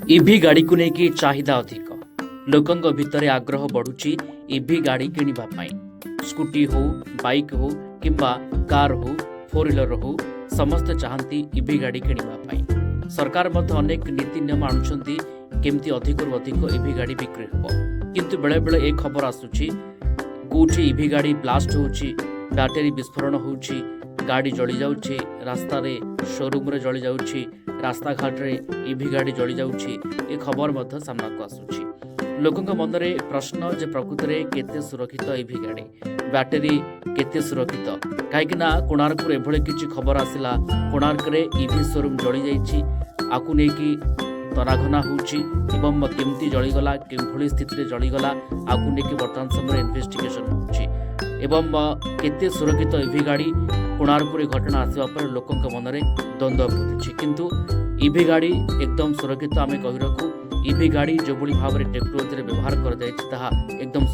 EV गाड़ी को लेकिन चाहिदा अधिक लोकों भितर आग्रह बढ़ुची इभि गाड़ी किनिबा पाई। स्कूटी हो बाइक हो किंबा कार हो फोर व्हीलर हो समस्त चाहती इभि गाड़ी किनिबा पाई। सरकार मध्य अनेक नीति नियम आणुछंती केमती अधिक अधिक इभि गाड़ी बिक्री हो, किंतु बेले बेले एक खबर आसुची कोठी इभि गाड़ी ब्लास्ट होउची, बैटरी विस्फोरण होउची, गाड़ी जली जाउची, रास्ता रे शोरूम रे जली जाउची, रास्ता घाट रे इभि गाड़ी जली जाउची। ए खबर मध्य सामना को आसुची। लोकंक मन रे प्रश्न जे प्रकृत रे केते सुरक्षित इभि गाड़ी, बैटरी केते सुरक्षित, काहेकिना कोणार्क रे एभळे किछि खबर आसिला कोणार्क रे इभि शोरूम जली जाइछि, आकु नेकी तराघना होउछि एवं केमती जलीगला केभଳି स्थिति जलीगला आकु नेकी वर्तमान समय इन्वेस्टिगेशन होउछि एवं केते सुरक्षित इभि गाड़ी कोणार्क रे घटना आसिबा पर लोकंक मन रे द्वंद्व बुझिछि। किंतु इभि गाड़ी एकदम सुरक्षित आमे कहि रखु। इभि गाड़ी जो भଳି भाव रे टेक्नोलॉजी रे व्यवहार कर जाइछि ताहा एकदम